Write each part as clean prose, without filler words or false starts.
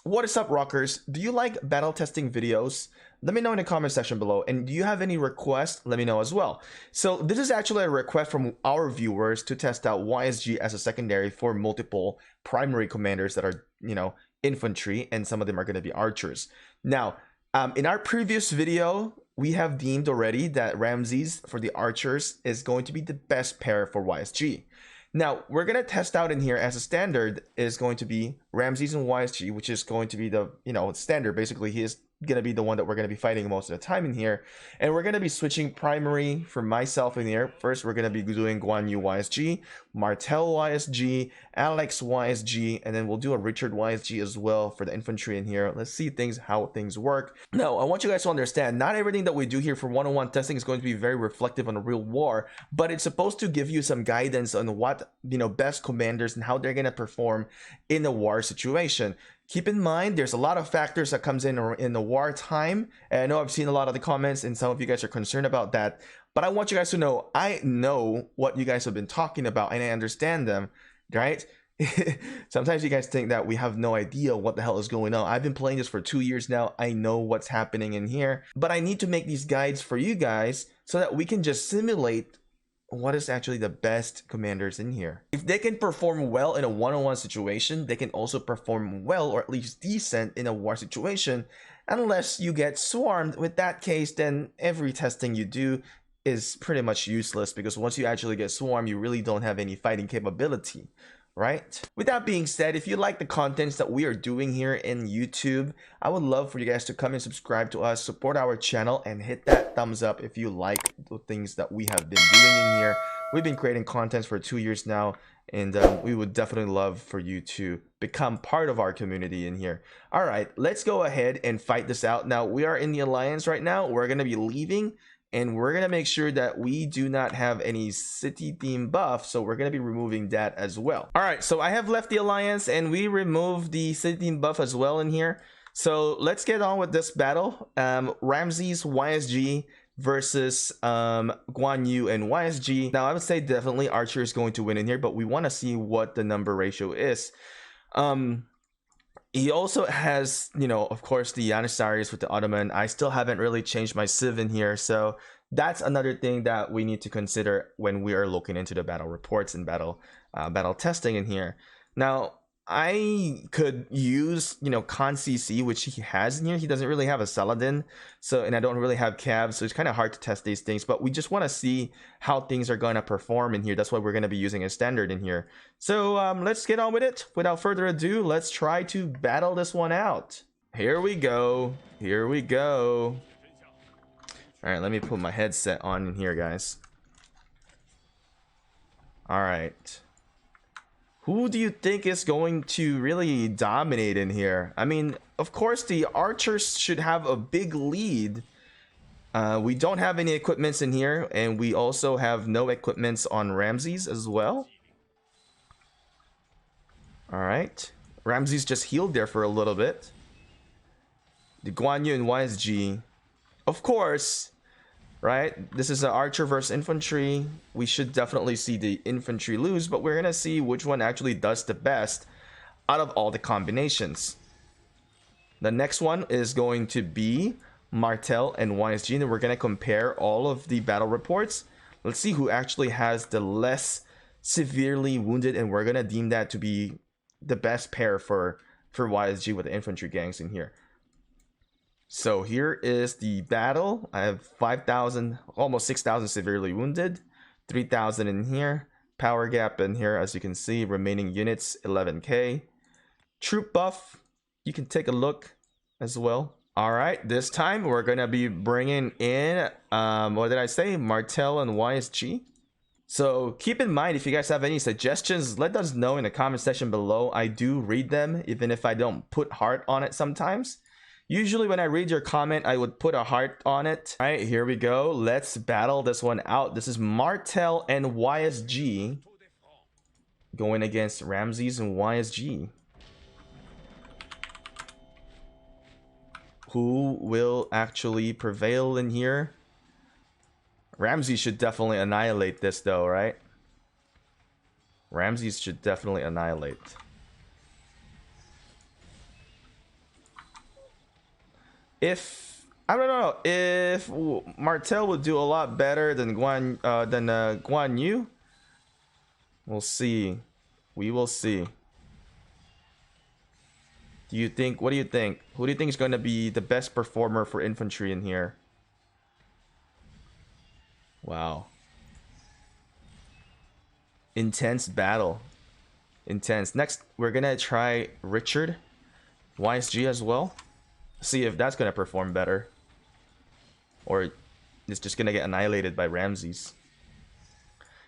What is up, rockers? Do you like battle testing videos? Let me know in the comment section below. And do you have any requests? Let me know as well. So this is actually a request from our viewers to test out YSG as a secondary for multiple primary commanders that are, infantry, and some of them are going to be archers. Now, in our previous video, we have deemed already that Ramses for the archers is going to be the best pair for YSG. Now, we're going to test out in here as a standard is going to be Ramses and YSG, which is going to be the, standard. Basically, he is going to be the one that we're going to be fighting most of the time in here. And we're going to be switching primary for myself in here. First, we're going to be doing Guan YSG, Martel YSG, Alex YSG, and then we'll do a Richard YSG as well for the infantry in here. Let's see how things work. Now, I want you guys to understand, not everything that we do here for one-on-one testing is going to be very reflective on a real war, but it's supposed to give you some guidance on what, best commanders and how they're going to perform in a war situation. Keep in mind, there's a lot of factors that comes in the war time. And I know I've seen a lot of the comments and some of you guys are concerned about that. But I want you guys to know, I know what you guys have been talking about and I understand them, right? Sometimes you guys think that we have no idea what the hell is going on. I've been playing this for 2 years now. I know what's happening in here. But I need to make these guides for you guys so that we can just simulate what is actually the best commanders in here. If they can perform well in a one-on-one situation, they can also perform well or at least decent in a war situation. Unless you get swarmed, with that case, then every testing you do is pretty much useless, because once you actually get swarmed, you really don't have any fighting capability, right? With that being said, if you like the contents that we are doing here in YouTube, I would love for you guys to come and subscribe to us, support our channel, and hit that thumbs up if you like the things that we have been doing in here. We've been creating contents for 2 years now, and we would definitely love for you to become part of our community in here. All right, let's go ahead and fight this out. Now, we are in the alliance right now. We're going to be leaving, and we're going to make sure that we do not have any city theme buff. So we're going to be removing that as well. All right, so I have left the alliance and we removed the city theme buff as well in here. So let's get on with this battle. Ramses YSG versus Guan Yu and YSG. Now I would say definitely Archer is going to win in here, but we want to see what the number ratio is. He also has, of course, the Janissaries with the Ottoman. I still haven't really changed my Civ in here, so that's another thing that we need to consider when we are looking into the battle reports and battle testing in here. Now, I could use, Con CC, which he has in here. He doesn't really have a Saladin, and I don't really have Cav, so it's kind of hard to test these things. But we just want to see how things are going to perform in here. That's why we're going to be using a standard in here. So let's get on with it. Without further ado, let's try to battle this one out. Here we go. Here we go. All right, let me put my headset on in here, guys. All right. Who do you think is going to really dominate in here? I mean, of course, the archers should have a big lead. We don't have any equipments in here, and we also have no equipments on Ramses as well. All right. Ramses just healed there for a little bit. The Guan Yu and YSG. Of course, right? This is an archer versus infantry. We should definitely see the infantry lose, but we're gonna see which one actually does the best out of all the combinations. The next one is going to be Martel and YSG, and we're gonna compare all of the battle reports. Let's see who actually has the less severely wounded, and we're gonna deem that to be the best pair for YSG with the infantry gangs in here. So here is the battle. I have 5,000, almost 6,000 severely wounded, 3,000 in here. Power gap in here, as you can see. Remaining units, 11k. Troop buff, you can take a look as well. All right, this time we're going to be bringing in, what did I say? Martel and YSG. So keep in mind, if you guys have any suggestions, let us know in the comment section below. I do read them, even if I don't put heart on it sometimes. Usually when I read your comment, I would put a heart on it. All right, here we go. Let's battle this one out. This is Martel and YSG going against Ramses and YSG. Who will actually prevail in here? Ramses should definitely annihilate this though, right? Ramses should definitely annihilate. If I don't know if Martel would do a lot better than Guan Yu. We'll see. We will see. Do you think? What do you think? Who do you think is going to be the best performer for infantry in here? Wow. Intense battle. Intense. Next, we're gonna try Richard YSG as well. See if that's gonna perform better, or it's just gonna get annihilated by Ramses.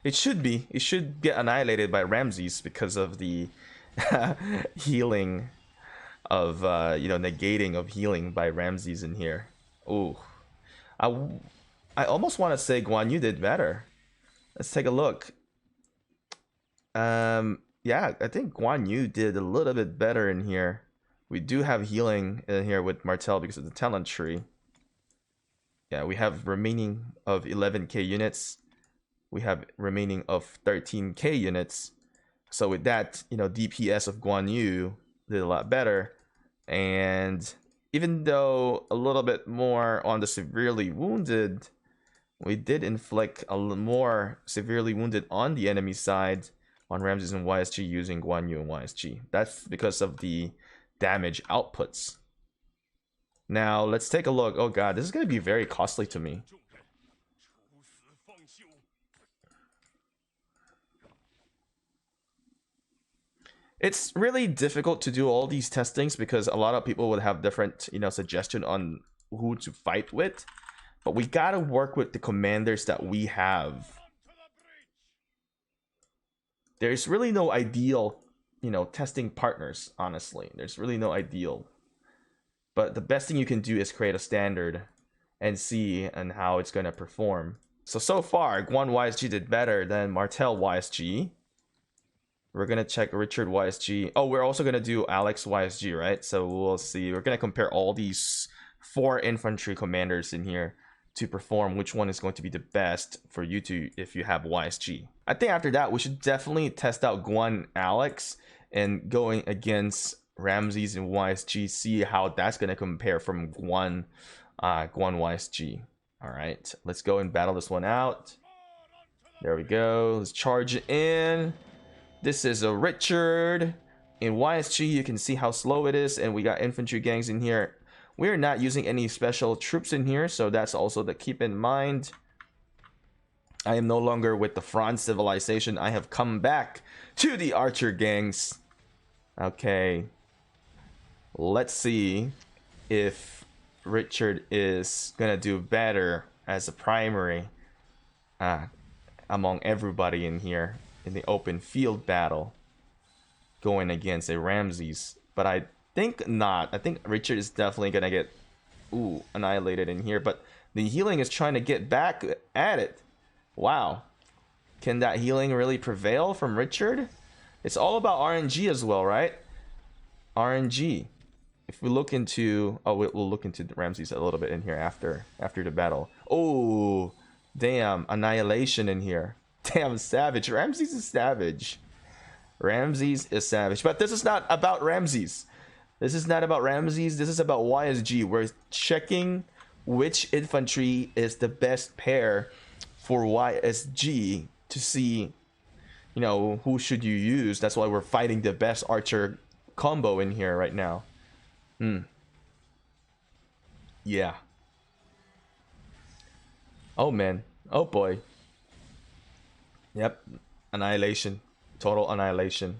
It should be. It should get annihilated by Ramses because of the healing of negating of healing by Ramses in here. Ooh, I almost want to say Guan Yu did better. Let's take a look. Yeah, I think Guan Yu did a little bit better in here. We do have healing in here with Martel because of the talent tree. Yeah, we have remaining of 11k units. We have remaining of 13k units. So with that, DPS of Guan Yu did a lot better. And even though a little bit more on the severely wounded, we did inflict a little more severely wounded on the enemy side on Ramses and YSG using Guan Yu and YSG. That's because of the damage outputs. Now let's take a look. Oh god, this is going to be very costly to me. It's really difficult to do all these testings because a lot of people would have different, suggestion on who to fight with. But we gotta work with the commanders that we have. There's really no ideal, testing partners, honestly. There's really no ideal. But the best thing you can do is create a standard and see and how it's gonna perform. So far, Guan YSG did better than Martel YSG. We're gonna check Richard YSG. Oh, we're also gonna do Alex YSG, right? So we'll see. We're gonna compare all these 4 infantry commanders in here to perform which one is going to be the best for you to if you have YSG. I think after that we should definitely test out Guan Alex and going against Ramses and YSG, see how that's gonna compare from Guan YSG. All right, let's go and battle this one out. There we go. Let's charge it in. This is a Richard. In YSG, you can see how slow it is, and we got infantry gangs in here. We're not using any special troops in here, so that's also to keep in mind. I am no longer with the Franz civilization. I have come back to the archer gangs. Okay. Let's see if Richard is gonna do better as a primary among everybody in here in the open field battle going against a Ramses. But I think not. I think Richard is definitely gonna get annihilated in here, but the healing is trying to get back at it. Wow, can that healing really prevail from Richard? It's all about RNG as well, right? RNG. If we look into we'll look into Ramses a little bit in here after the battle. Oh damn, annihilation in here. Damn, savage. Ramses is savage. Ramses is savage. But this is not about Ramses. This is not about Ramses. This is about YSG. We're checking which infantry is the best pair for YSG to see, who should you use. That's why we're fighting the best archer combo in here right now. Yeah. Oh, man. Oh, boy. Yep, annihilation, total annihilation.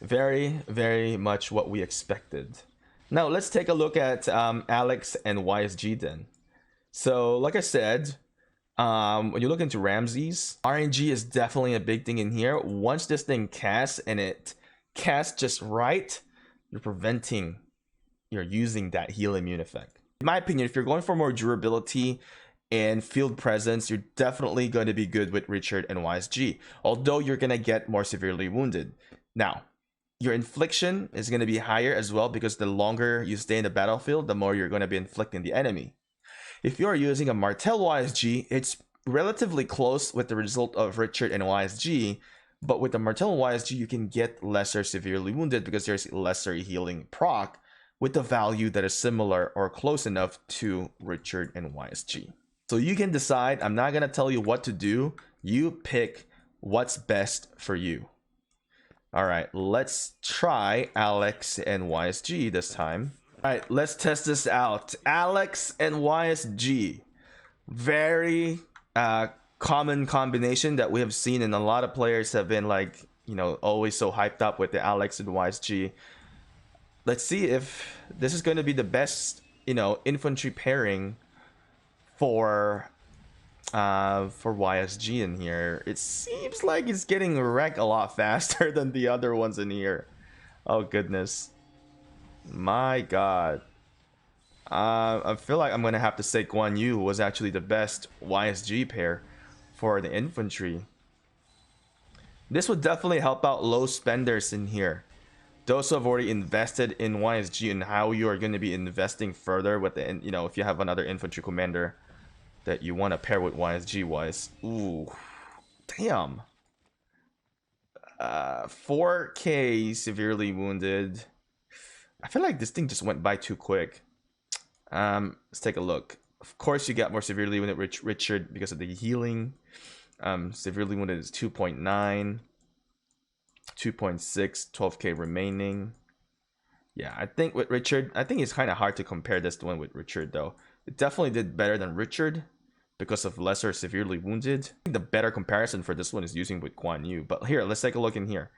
Very, very much what we expected. Now let's take a look at Alex and YSG then. So like I said, when you look into Ramses, RNG is definitely a big thing in here. Once this thing casts and it casts just right, you're using that heal immune effect. In my opinion, if you're going for more durability and field presence, you're definitely going to be good with Richard and YSG, although you're going to get more severely wounded. Now, your infliction is going to be higher as well because the longer you stay in the battlefield, the more you're going to be inflicting the enemy. If you're using a Martel YSG, it's relatively close with the result of Richard and YSG, but with the Martel YSG, you can get lesser severely wounded because there's lesser healing proc with a value that is similar or close enough to Richard and YSG. So you can decide. I'm not gonna tell you what to do. You pick what's best for you. All right, let's try Alex and YSG this time. All right, let's test this out. Alex and YSG. Very common combination that we have seen, and a lot of players have been like, you know, always so hyped up with the Alex and YSG. Let's see if this is going to be the best, you know, infantry pairing for YSG in here. It seems like it's getting wrecked a lot faster than the other ones in here. Oh goodness, my god. I feel like I'm gonna have to say Guan Yu was actually the best YSG pair for the infantry. This would definitely help out low spenders in here. Those who have already invested in YSG, and how you are going to be investing further with the, you know, if you have another infantry commander that you want to pair with YSG wise. Ooh, damn. 4K severely wounded. I feel like this thing just went by too quick. Let's take a look. Of course, you got more severely wounded Richard because of the healing. Severely wounded is 2.9, 2.6, 12K remaining. Yeah, I think with Richard, I think it's kind of hard to compare this one with Richard though. It definitely did better than Richard because of lesser severely wounded. I think the better comparison for this one is using with Guan Yu. But here, let's take a look in here.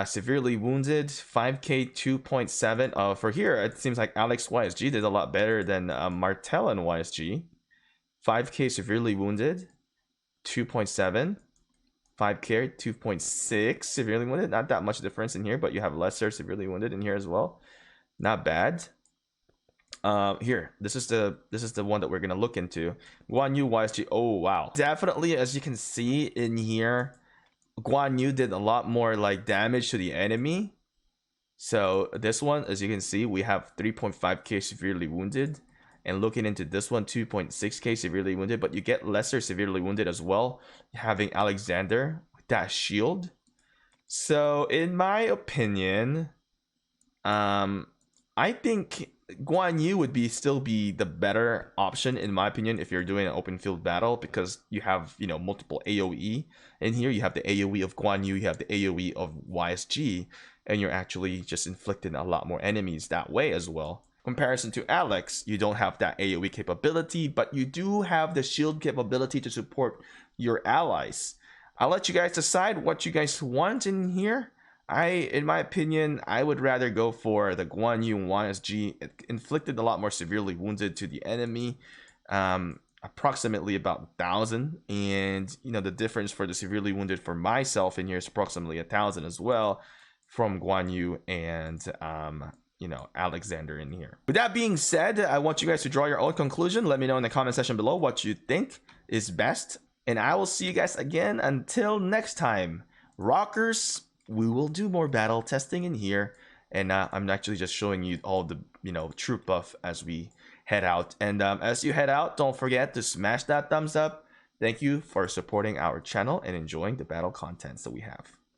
Severely wounded, 5K, 2.7. For here, it seems like Alex YSG did a lot better than Martel and YSG. 5K severely wounded, 2.7. 5K, 2.6 severely wounded. Not that much difference in here, but you have lesser severely wounded in here as well. Not bad. Here, this is the one that we're gonna look into. Guan Yu YSG. Oh wow, definitely, as you can see in here, Guan Yu did a lot more like damage to the enemy. So this one, as you can see, we have 3.5K severely wounded, and looking into this one, 2.6K severely wounded, but you get lesser severely wounded as well, having Alexander with that shield. So in my opinion, I think Guan Yu would still be the better option in my opinion if you're doing an open field battle, because you have, you know, multiple AoE in here. You have the AoE of Guan Yu, you have the AoE of YSG, and you're actually just inflicting a lot more enemies that way as well. Comparison to Alex, you don't have that AoE capability, but you do have the shield capability to support your allies. I'll let you guys decide what you guys want in here. In my opinion, I would rather go for the Guan Yu YSG. It inflicted a lot more severely wounded to the enemy, approximately about 1,000, and you know, the difference for the severely wounded for myself in here is approximately 1,000 as well from Guan Yu and you know, Alexander in here. With that being said, I want you guys to draw your own conclusion. Let me know in the comment section below what you think is best, and I will see you guys again until next time. Rockers, we will do more battle testing in here, and I'm actually just showing you all the, you know, troop buff as we head out. And as you head out, don't forget to smash that thumbs up. Thank you for supporting our channel and enjoying the battle contents that we have.